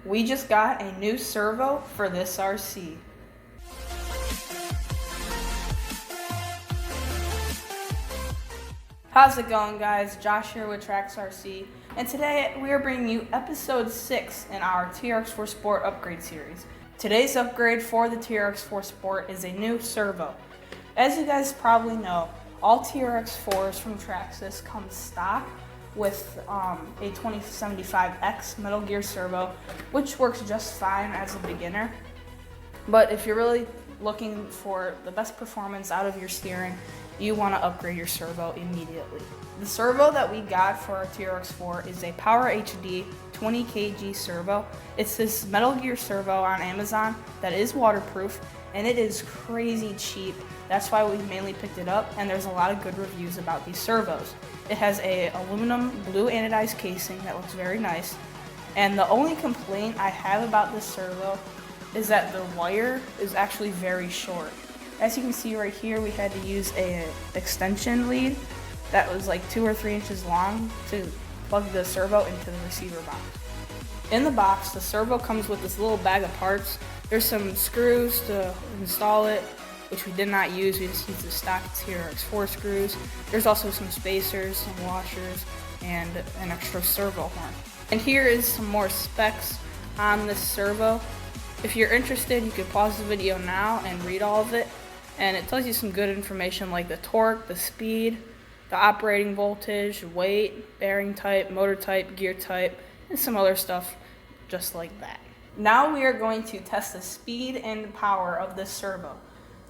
We just got a new servo for this RC. How's it going, guys? Josh here with Trax RC, and today we are bringing you episode 6 in our TRX-4 Sport upgrade series. Today's upgrade for the TRX-4 Sport is a new servo. As you guys probably know, all TRX-4s from Trax come stock with a 2075X Metal Gear servo, which works just fine as a beginner. But if you're really looking for the best performance out of your steering, you want to upgrade your servo immediately. The servo that we got for our TRX-4 is a Power HD 20 kg servo. It's this Metal Gear servo on Amazon that is waterproof, and it is crazy cheap. That's why we mainly picked it up, and there's a lot of good reviews about these servos. It has a aluminum blue anodized casing that looks very nice, and the only complaint I have about this servo is that the wire is actually very short. As you can see right here, we had to use an extension lead that was like 2 or 3 inches long to plug the servo into the receiver box. In the box, the servo comes with this little bag of parts. There's some screws to install it, which we did not use. We just used the stock TRX-4 screws. There's also some spacers, some washers, and an extra servo horn. And here is some more specs on this servo. If you're interested, you can pause the video now and read all of it. And it tells you some good information like the torque, the speed, the operating voltage, weight, bearing type, motor type, gear type, and some other stuff just like that. Now we are going to test the speed and power of this servo.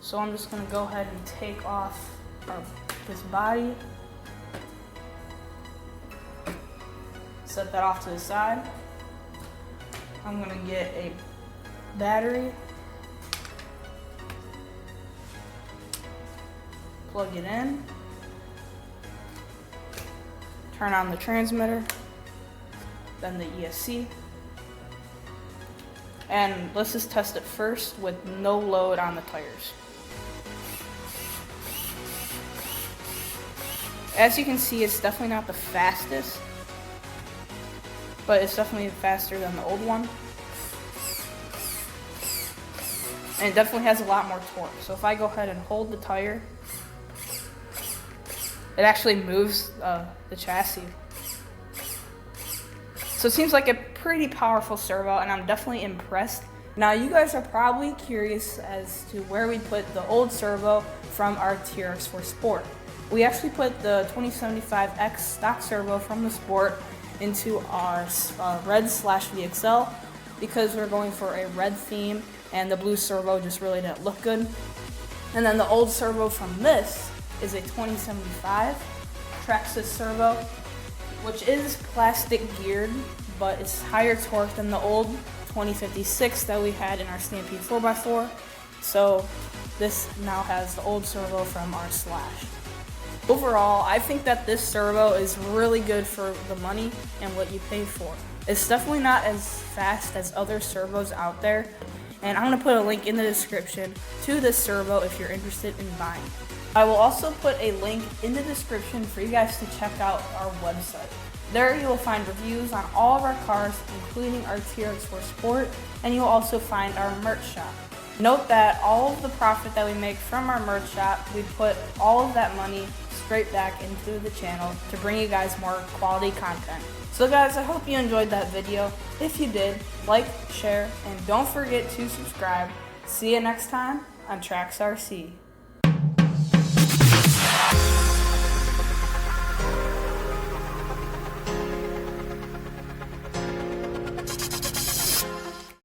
So I'm just going to go ahead and take off this body. Set that off to the side. I'm going to get a battery. Plug it in. Turn on the transmitter. Then the ESC. And let's just test it first with no load on the tires. As you can see, it's definitely not the fastest, but it's definitely faster than the old one. And it definitely has a lot more torque. So if I go ahead and hold the tire, it actually moves the chassis. So it seems like a pretty powerful servo, and I'm definitely impressed. Now you guys are probably curious as to where we put the old servo from our TRX-4 Sport. We actually put the 2075X stock servo from the Sport into our red/VXL because we're going for a red theme, and the blue servo just really didn't look good. And then the old servo from this is a 2075 Trax servo, which is plastic geared, but it's higher torque than the old 2056 that we had in our Stampede 4x4. So this now has the old servo from our Slash. Overall, I think that this servo is really good for the money and what you pay for. It's definitely not as fast as other servos out there, and I'm going to put a link in the description to this servo if you're interested in buying. I will also put a link in the description for you guys to check out our website. There you will find reviews on all of our cars, including our TRX-4 Sport, and you will also find our merch shop. Note that all of the profit that we make from our merch shop, we put all of that money straight back into the channel to bring you guys more quality content. So guys, I hope you enjoyed that video. If you did, like, share, and don't forget to subscribe. See you next time on Trax RC.